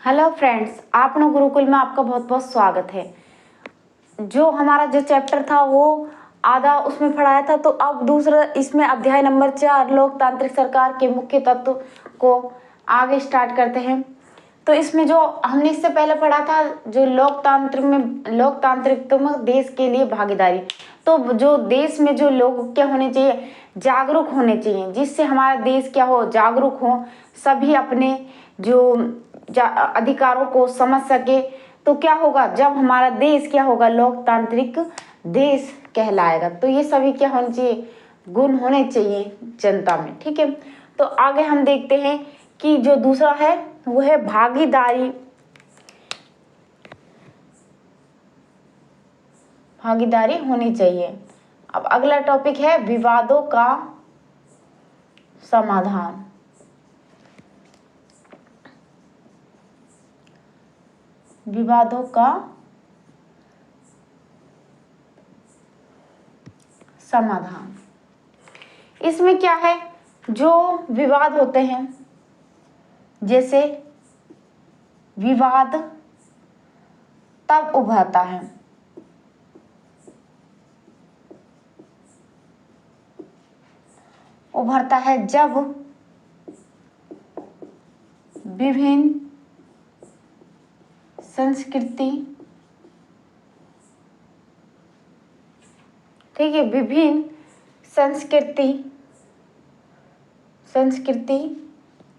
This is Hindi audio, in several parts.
हेलो फ्रेंड्स, आप लोग गुरुकुल में आपका बहुत बहुत स्वागत है। जो हमारा जो चैप्टर था वो आधा उसमें पढ़ाया था, तो अब दूसरा इसमें अध्याय नंबर 4 लोकतांत्रिक सरकार के मुख्य तत्व को आगे स्टार्ट करते हैं। तो इसमें जो हमने इससे पहले पढ़ा था, जो लोकतांत्रिक में देश के लिए भागीदारी, तो जो देश में जो लोग क्या होने चाहिए, जागरूक होने चाहिए, जिससे हमारा देश क्या हो, जागरूक हो, सभी अपने जो अधिकारों को समझ सके। तो क्या होगा, जब हमारा देश क्या होगा, लोकतांत्रिक देश कहलाएगा। तो ये सभी क्या होने चाहिए, गुण होने चाहिए जनता में। ठीक है, तो आगे हम देखते हैं कि जो दूसरा है वो है भागीदारी। भागीदारी होनी चाहिए। अब अगला टॉपिक है विवादों का समाधान। विवादों का समाधान, इसमें क्या है, जो विवाद होते हैं, जैसे विवाद तब उभरता है जब विभिन्न संस्कृति, ठीक है, विभिन्न संस्कृति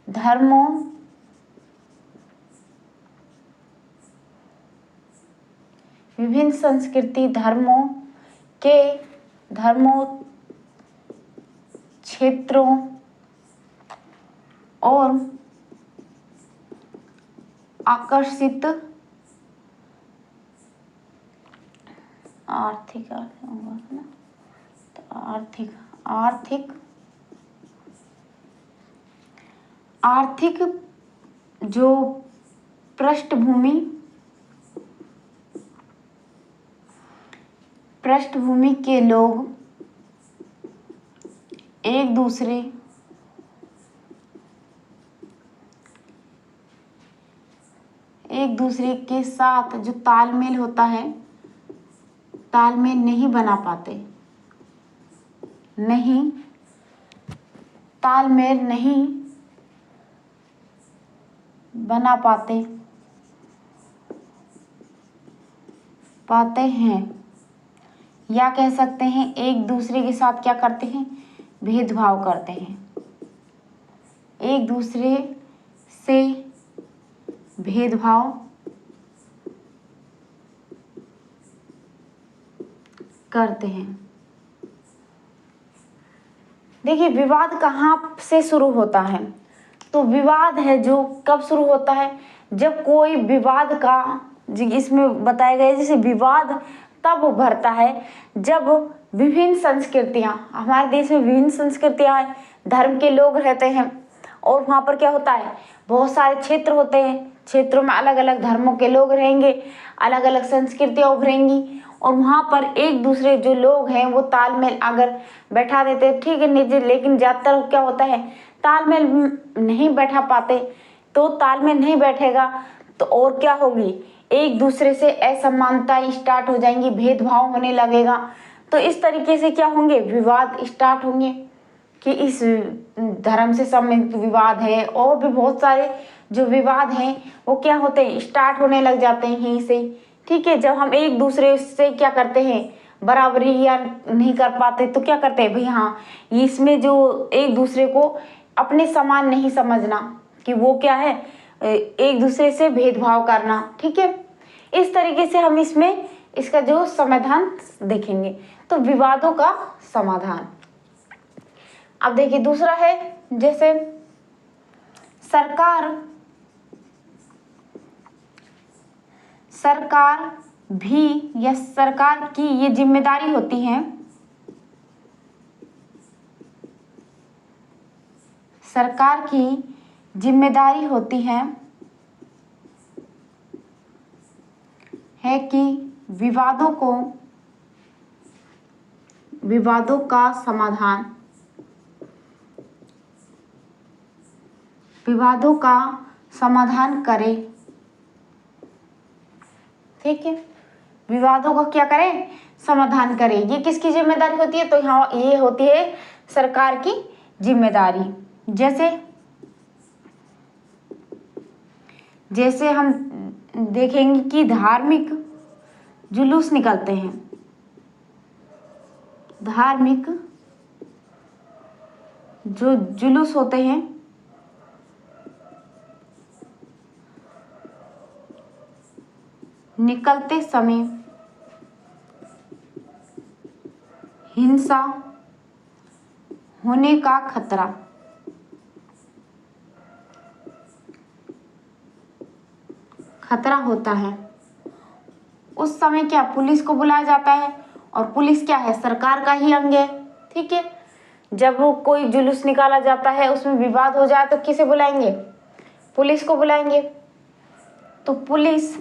धर्मों क्षेत्रों और आकर्षित आर्थिक जो पृष्ठभूमि के लोग एक दूसरे के साथ जो तालमेल होता है, तालमेल नहीं बना पाते, तालमेल नहीं बना पाते हैं, या कह सकते हैं एक दूसरे के साथ क्या करते हैं, भेदभाव करते हैं, एक दूसरे से भेदभाव करते हैं। देखिए, विवाद कहाँ से शुरू होता है, तो विवाद है जो कब शुरू होता है, जब कोई विवाद का, इसमें बताया गया है, जैसे विवाद तब उभरता है जब विभिन्न संस्कृतियां, हमारे देश में विभिन्न संस्कृतियां हैं, धर्म के लोग रहते हैं, और वहाँ पर क्या होता है, बहुत सारे क्षेत्र होते हैं, क्षेत्रों में अलग अलग धर्मों के लोग रहेंगे, अलग अलग संस्कृतियां उभरेंगी, और वहाँ पर एक दूसरे जो लोग हैं वो तालमेल अगर बैठा देते हैं, ठीक है निजी, लेकिन ज़्यादातर क्या होता है, तालमेल नहीं बैठा पाते। तो तालमेल नहीं बैठेगा तो और क्या होगी, एक दूसरे से असमानता स्टार्ट हो जाएंगी, भेदभाव होने लगेगा। तो इस तरीके से क्या होंगे, विवाद स्टार्ट होंगे कि इस धर्म से संबंधित विवाद है, और भी बहुत सारे जो विवाद हैं वो क्या होते हैं, स्टार्ट होने लग जाते हैं यहीं से। ठीक है, जब हम एक दूसरे से क्या करते हैं, बराबरी या नहीं कर पाते, तो क्या करते हैं भाई, हाँ इसमें जो एक दूसरे को अपने समान नहीं समझना, कि वो क्या है, एक दूसरे से भेदभाव करना। ठीक है, इस तरीके से हम इसमें इसका जो समाधान देखेंगे, तो विवादों का समाधान। अब देखिए दूसरा है, जैसे सरकार भी, या सरकार की ये जिम्मेदारी होती है, सरकार की जिम्मेदारी होती है कि विवादों का समाधान करे, ठीक है, विवादों का क्या करें, समाधान करें। ये किसकी जिम्मेदारी होती है, तो यहाँ ये होती है सरकार की जिम्मेदारी। जैसे हम देखेंगे कि धार्मिक जुलूस निकलते हैं, धार्मिक जो जुलूस होते हैं निकलते समय हिंसा होने का खतरा होता है। उस समय क्या पुलिस को बुलाया जाता है, और पुलिस क्या है, सरकार का ही अंग है। ठीक है, जब वो कोई जुलूस निकाला जाता है, उसमें विवाद हो जाए तो किसे बुलाएंगे, पुलिस को बुलाएंगे। तो पुलिस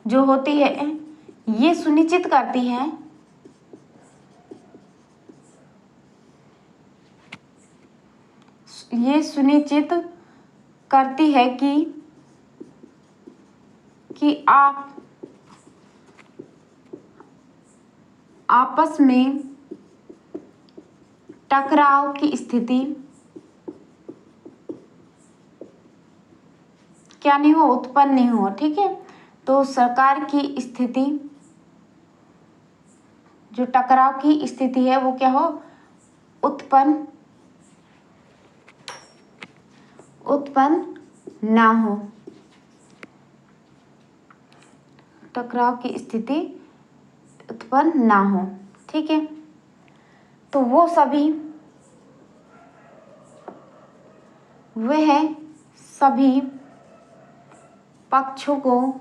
जो होती है ये सुनिश्चित करती है कि आपस में टकराव की स्थिति क्या नहीं हो, उत्पन्न नहीं हो। ठीक है, तो सरकार की स्थिति, जो टकराव की स्थिति है वो क्या हो, उत्पन्न ना हो, टकराव की स्थिति उत्पन्न ना हो। ठीक है, तो वह सभी पक्षों को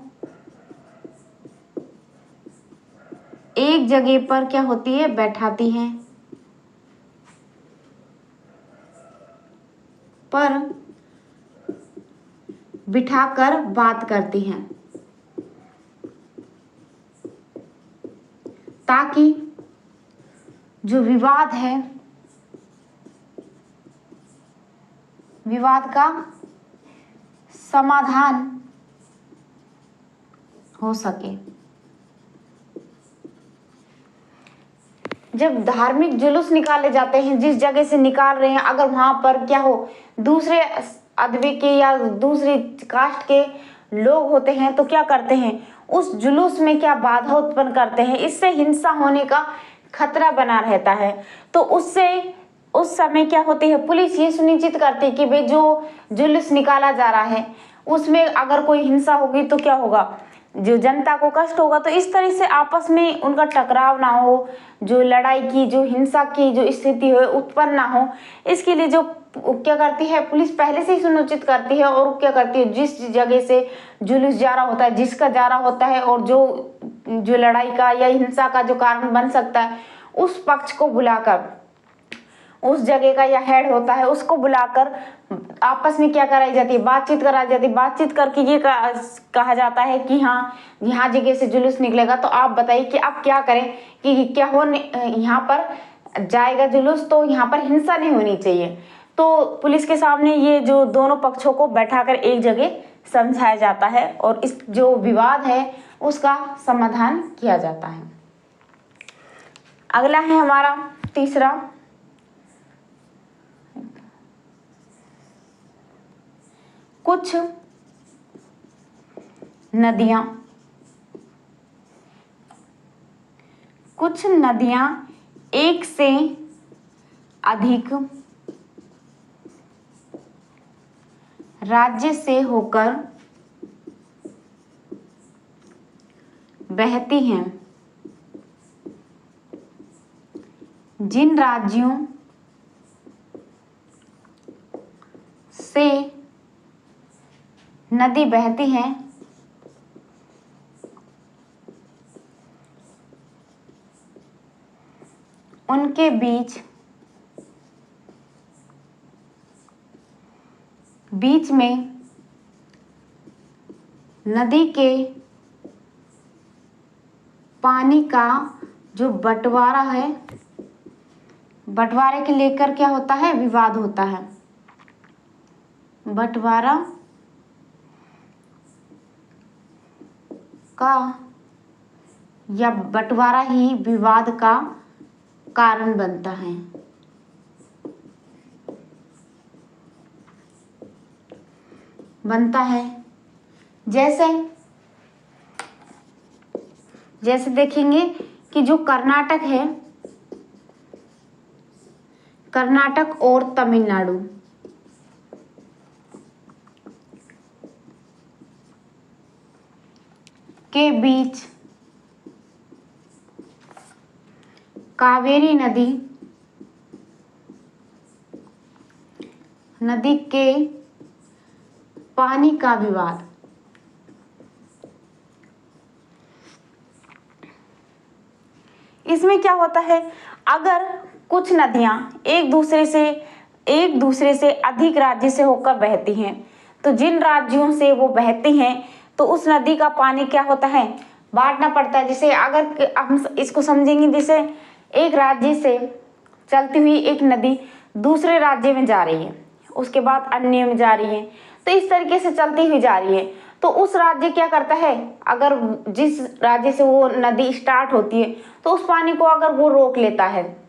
एक जगह पर क्या होती है, बैठाती हैं, पर बिठाकर बात करती हैं, ताकि जो विवाद है, विवाद का समाधान हो सके। जब धार्मिक जुलूस निकाले जाते हैं, जिस जगह से निकाल रहे हैं, अगर वहां पर क्या हो, दूसरे अदबी के या दूसरी कास्ट के लोग होते हैं, तो क्या करते हैं, उस जुलूस में क्या बाधा उत्पन्न करते हैं, इससे हिंसा होने का खतरा बना रहता है। तो उस समय क्या होती है, पुलिस ये सुनिश्चित करती है कि भाई जो जुलूस निकाला जा रहा है उसमें अगर कोई हिंसा होगी तो क्या होगा, जो जनता को कष्ट होगा। तो इस तरह से आपस में उनका टकराव ना हो, जो लड़ाई की, जो हिंसा की जो स्थिति हो उत्पन्न ना हो, इसके लिए जो क्या करती है पुलिस पहले से ही सुनिश्चित करती है। और क्या करती है, जिस जगह से जुलूस जा रहा होता है, जिसका जा रहा होता है, और जो लड़ाई का या हिंसा का जो कारण बन सकता है, उस पक्ष को बुलाकर, उस जगह का या हेड होता है उसको बुलाकर आपस में क्या कराई जाती है, बातचीत कराई जाती है। बातचीत करके ये कहा जाता है कि हाँ, यहाँ जगह से जुलूस निकलेगा, तो आप बताइए कि आप क्या करें, कि क्या हो, यहाँ पर जाएगा जुलूस तो यहाँ पर हिंसा नहीं होनी चाहिए। तो पुलिस के सामने ये जो दोनों पक्षों को बैठाकर एक जगह समझाया जाता है, और इस जो विवाद है उसका समाधान किया जाता है। अगला है हमारा तीसरा, कुछ नदियां एक से अधिक राज्य से होकर बहती हैं। जिन राज्यों से नदी बहती है उनके बीच में नदी के पानी का जो बंटवारा है, बंटवारे के लेकर क्या होता है, विवाद होता है। बंटवारा का या बंटवारा ही विवाद का कारण बनता है। जैसे देखेंगे कि जो कर्नाटक है, कर्नाटक और तमिलनाडु के बीच कावेरी नदी के पानी का विवाद। इसमें क्या होता है, अगर कुछ नदियां एक दूसरे से अधिक राज्य से होकर बहती हैं, तो जिन राज्यों से वो बहती हैं तो उस नदी का पानी क्या होता है, बांटना पड़ता है। जैसे अगर हम इसको समझेंगे, जैसे एक राज्य से चलती हुई एक नदी दूसरे राज्य में जा रही है, उसके बाद अन्य में जा रही है, तो इस तरीके से चलती हुई जा रही है, तो उस राज्य क्या करता है, अगर जिस राज्य से वो नदी स्टार्ट होती है तो उस पानी को अगर वो रोक लेता है,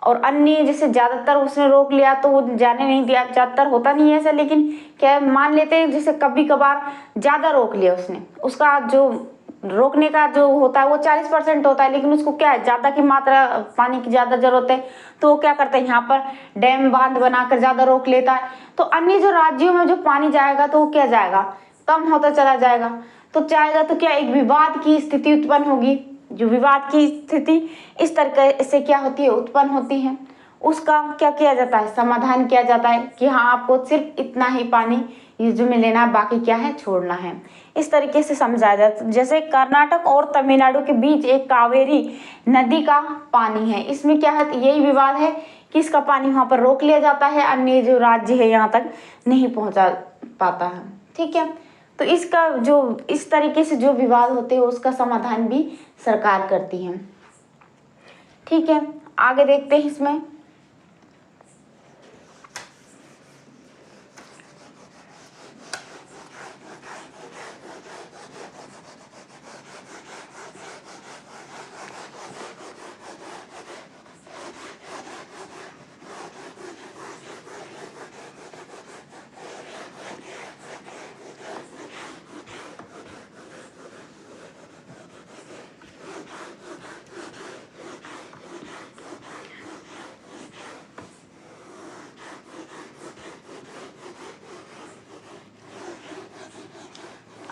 और अन्य जैसे ज़्यादातर उसने रोक लिया तो वो जाने नहीं दिया, ज़्यादातर होता नहीं है ऐसा, लेकिन क्या मान लेते हैं जैसे कभी कभार ज़्यादा रोक लिया उसने, उसका जो रोकने का जो होता है वो 40% होता है, लेकिन उसको क्या है, ज़्यादा की मात्रा पानी की ज़्यादा जरूरत है, तो वो क्या करता है, यहाँ पर डैम बांध बनाकर ज़्यादा रोक लेता है, तो अन्य जो राज्यों में जो पानी जाएगा तो वो क्या जाएगा, कम होता चला जाएगा। तो जाएगा तो क्या, एक विवाद की स्थिति उत्पन्न होगी। जो विवाद की स्थिति इस तरह से क्या होती है, उत्पन्न होती है, उसका क्या किया जाता है, समाधान किया जाता है कि हाँ आपको सिर्फ इतना ही पानी यूज में लेना है, बाकी क्या है छोड़ना है। इस तरीके से समझाया जाता है। जैसे कर्नाटक और तमिलनाडु के बीच एक कावेरी नदी का पानी है, इसमें क्या है, यही विवाद है कि इसका पानी वहाँ पर रोक लिया जाता है, अन्य जो राज्य है यहाँ तक नहीं पहुँचा पाता है। ठीक है, तो इसका जो इस तरीके से जो विवाद होते हैं उसका समाधान भी सरकार करती है। ठीक है, आगे देखते हैं इसमें।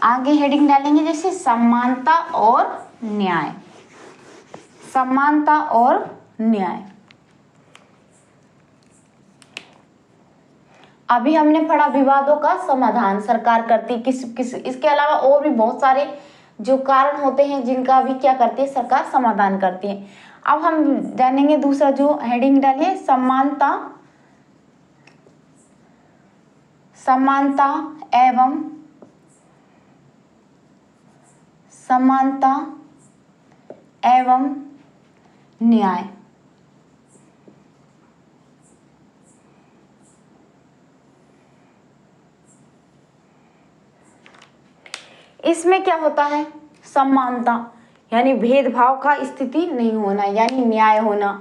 आगे हेडिंग डालेंगे जैसे समानता और न्याय। समानता और न्याय, अभी हमने पढ़ा विवादों का समाधान सरकार करती, किस इसके अलावा और भी बहुत सारे जो कारण होते हैं जिनका भी क्या करती है, सरकार समाधान करती है। अब हम जानेंगे दूसरा जो हेडिंग डालिए, समानता एवं समानता एवं न्याय। इसमें क्या होता है, समानता यानी भेदभाव का स्थिति नहीं होना, यानी न्याय होना।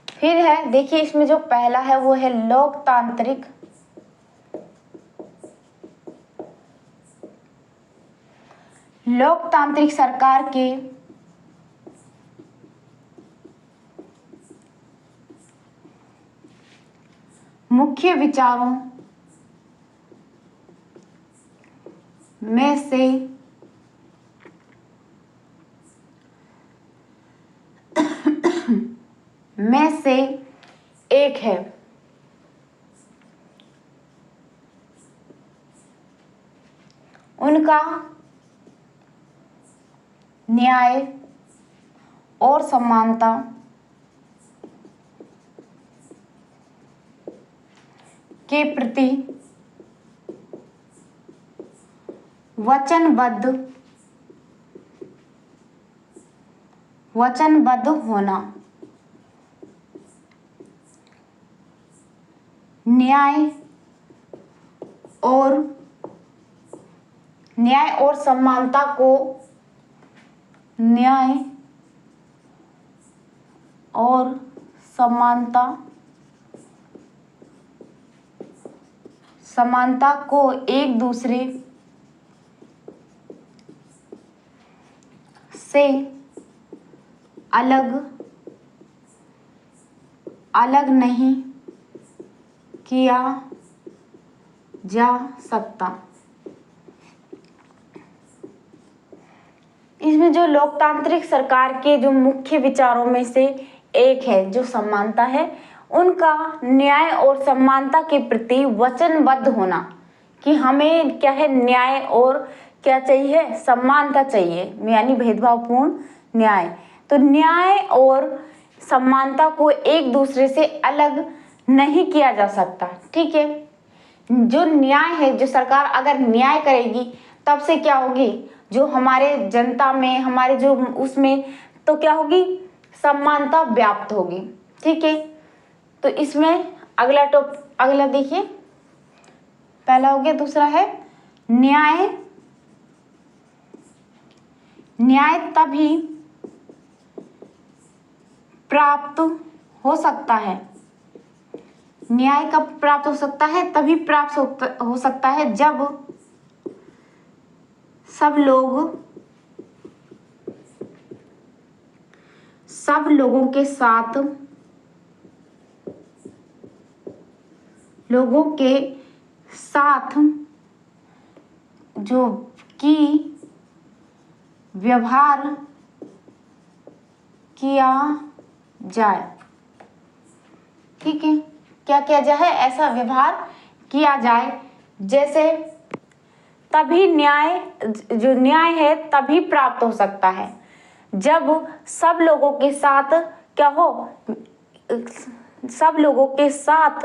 फिर है, देखिए इसमें जो पहला है वो है लोकतांत्रिक सरकार के मुख्य विचारों में से एक है। उनका न्याय और समानता के प्रति वचनबद्ध होना। न्याय और न्याय और समानता को एक दूसरे से अलग नहीं किया जा सकता। इसमें जो लोकतांत्रिक सरकार के जो मुख्य विचारों में से एक है जो समानता है, उनका न्याय और समानता के प्रति वचनबद्ध होना, कि हमें क्या है, न्याय और क्या चाहिए, समानता चाहिए, यानी भेदभावपूर्ण न्याय। तो न्याय और समानता को एक दूसरे से अलग नहीं किया जा सकता। ठीक है, जो न्याय है, जो सरकार अगर न्याय करेगी तब से क्या होगी, जो हमारे जनता में, हमारे जो उसमें, तो क्या होगी, समानता व्याप्त होगी। ठीक है, तो इसमें अगला देखिए, पहला हो गया, दूसरा है न्याय तभी प्राप्त हो सकता है, न्याय कब प्राप्त हो सकता है, तभी प्राप्त हो सकता है जब सब लोगों के साथ जो कि व्यवहार किया जाए। ठीक है, क्या किया जाए, ऐसा व्यवहार किया जाए जैसे, तभी जो न्याय है तभी प्राप्त हो सकता है जब सब लोगों के साथ क्या हो, सब लोगों के साथ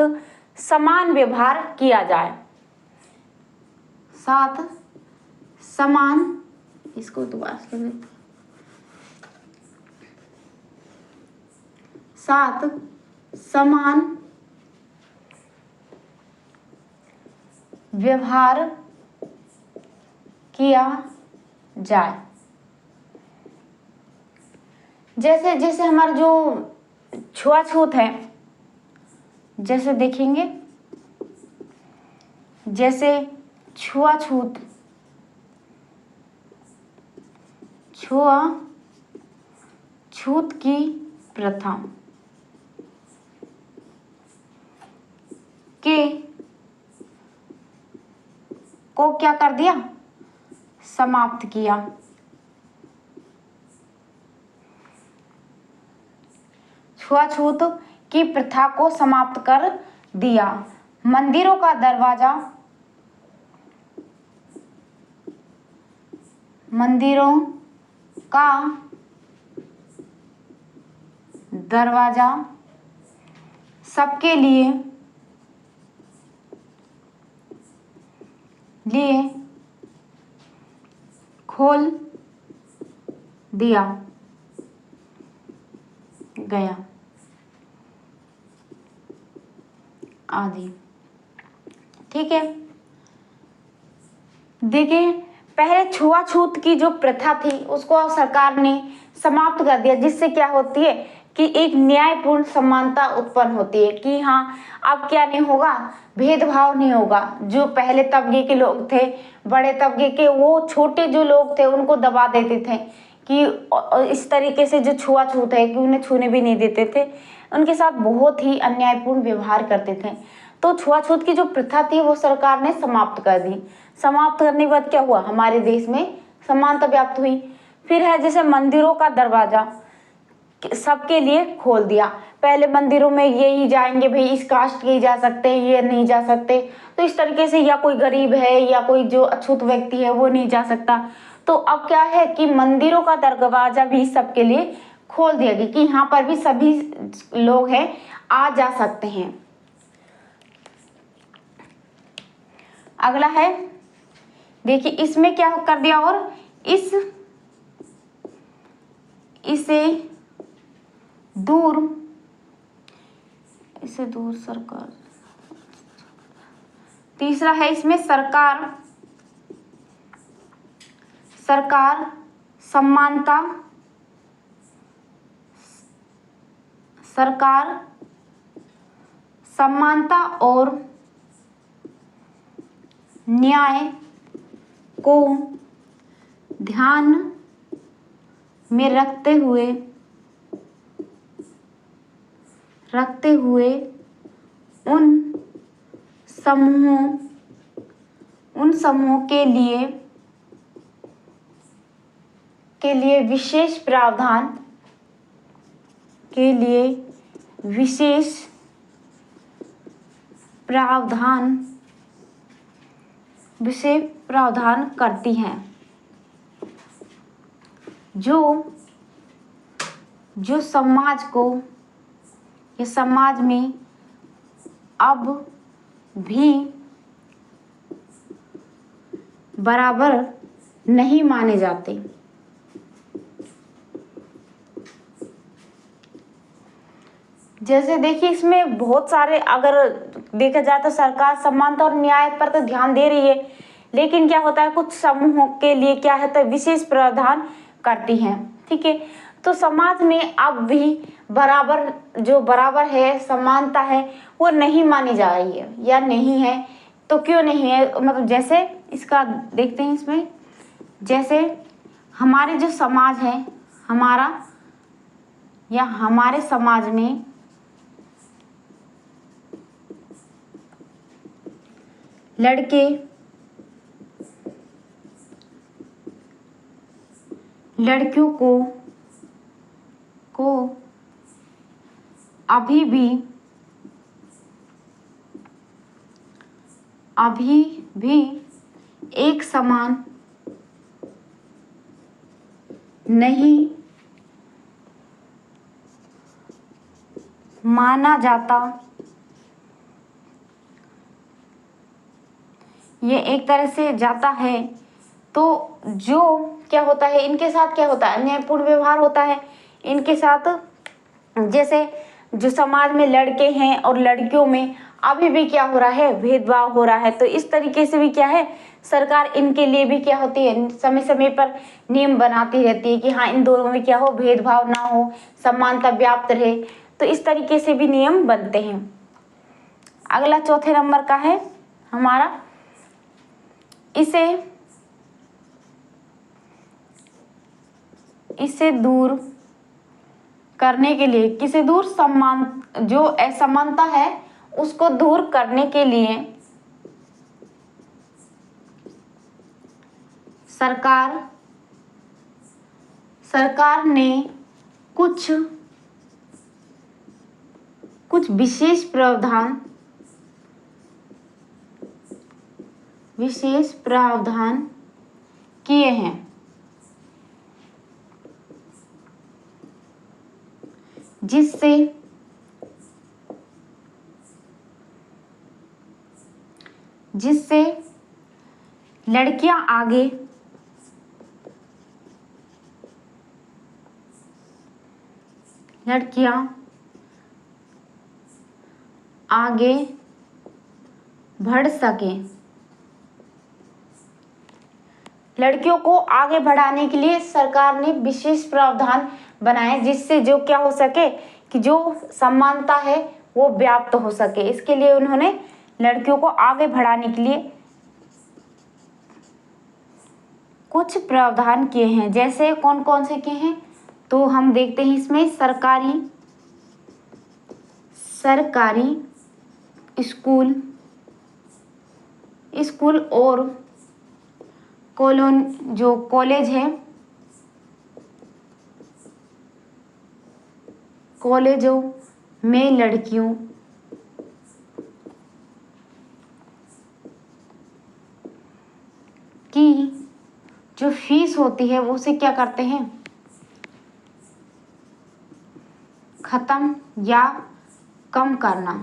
समान व्यवहार किया जाए, इसको दोबारा कर देते हैं, साथ समान व्यवहार किया जाए। जैसे हमारा जो छुआछूत है, जैसे देखेंगे, जैसे छुआछूत की प्रथा को क्या कर दिया, समाप्त किया। छुआछूत की प्रथा को समाप्त कर दिया। मंदिरों का दरवाजा सबके लिए खोल दिया गया आदि। ठीक है, देखिए, पहले छुआछूत की जो प्रथा थी उसको सरकार ने समाप्त कर दिया, जिससे क्या होती है कि एक न्यायपूर्ण समानता उत्पन्न होती है, कि हाँ, अब क्या नहीं होगा, भेदभाव नहीं होगा। जो पहले तबके के लोग थे, बड़े तबके के, वो छोटे जो लोग थे उनको दबा देते थे, कि इस तरीके से जो छुआछूत है कि उन्हें छूने भी नहीं देते थे, उनके साथ बहुत ही अन्यायपूर्ण व्यवहार करते थे। तो छुआछूत की जो प्रथा थी वो सरकार ने समाप्त कर दी। समाप्त करने के बाद क्या हुआ, हमारे देश में समानता व्याप्त हुई। फिर है जैसे मंदिरों का दरवाजा सबके लिए खोल दिया। पहले मंदिरों में ये ही जाएंगे भाई, इस कास्ट के ही जा सकते हैं, ये नहीं जा सकते। तो इस तरीके से, या कोई गरीब है या कोई जो अछूत व्यक्ति है वो नहीं जा सकता। तो अब क्या है कि मंदिरों का दरवाजा भी सबके लिए खोल दिया गया, कि यहाँ पर भी सभी लोग हैं, आ जा सकते हैं। अगला है, देखिए, इसमें क्या कर दिया, और इसे दूर सरकार तीसरा है इसमें सरकार समानता, सरकार समानता और न्याय को ध्यान में रखते हुए उन समूहों के लिए विशेष प्रावधान करती हैं, जो समाज में अब भी बराबर नहीं माने जाते। जैसे देखिए इसमें बहुत सारे, अगर देखा जाए तो सरकार समानता और न्याय पर तो ध्यान दे रही है, लेकिन क्या होता है कुछ समूहों के लिए क्या है तो विशेष प्रावधान करती हैं। ठीक है, तो समाज में अब भी बराबर है, समानता है, वो नहीं मानी जा रही है या नहीं है। तो क्यों नहीं है, मतलब जैसे इसका देखते हैं इसमें, जैसे हमारे जो समाज है, हमारे समाज में लड़कियों को अभी भी एक समान नहीं माना जाता। ये एक तरह से जाता है, तो जो क्या होता है इनके साथ, क्या होता है अन्यायपूर्ण व्यवहार होता है इनके साथ। जैसे जो समाज में लड़के हैं और लड़कियों में अभी भी क्या हो रहा है, भेदभाव हो रहा है। तो इस तरीके से भी क्या है, सरकार इनके लिए भी क्या होती है, समय समय पर नियम बनाती रहती है कि हाँ इन दोनों में क्या हो, भेदभाव ना हो, समानता व्याप्त रहे। तो इस तरीके से भी नियम बनते हैं। अगला चौथे नंबर का है हमारा, इसे दूर करने के लिए, जो असमानता है उसको दूर करने के लिए सरकार ने कुछ विशेष प्रावधान किए हैं, जिससे लड़कियां आगे बढ़ सकें। लड़कियों को आगे बढ़ाने के लिए सरकार ने विशेष प्रावधान बनाए, जिससे जो क्या हो सके कि जो समानता है वो व्याप्त हो सके। इसके लिए उन्होंने लड़कियों को आगे बढ़ाने के लिए कुछ प्रावधान किए हैं। जैसे कौन कौन से किए हैं तो हम देखते हैं इसमें, सरकारी स्कूल और कॉलेज है, कॉलेजों में लड़कियों की जो फीस होती है वो उसे क्या करते हैं, खत्म या कम करना।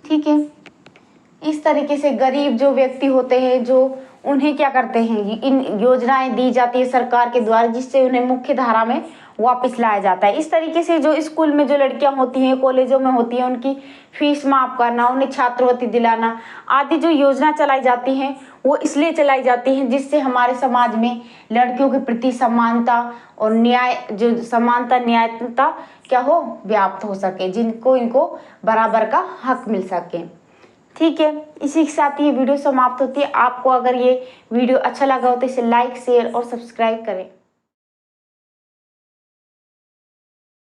ठीक है, इस तरीके से गरीब जो व्यक्ति होते हैं, जो उन्हें क्या करते हैं, इन योजनाएं दी जाती है सरकार के द्वारा, जिससे उन्हें मुख्य धारा में वापस लाया जाता है। इस तरीके से जो स्कूल में जो लड़कियां होती हैं, कॉलेजों में होती हैं, उनकी फीस माफ करना, उन्हें छात्रवृत्ति दिलाना आदि जो योजना चलाई जाती हैं वो इसलिए चलाई जाती हैं जिससे हमारे समाज में लड़कियों के प्रति समानता और न्याय, जो समानता न्यायता क्या हो, व्याप्त हो सके, जिनको इनको बराबर का हक मिल सके। ठीक है, इसी के साथ ये वीडियो समाप्त होती है। आपको अगर ये वीडियो अच्छा लगा हो तो इसे लाइक, शेयर और सब्सक्राइब करें।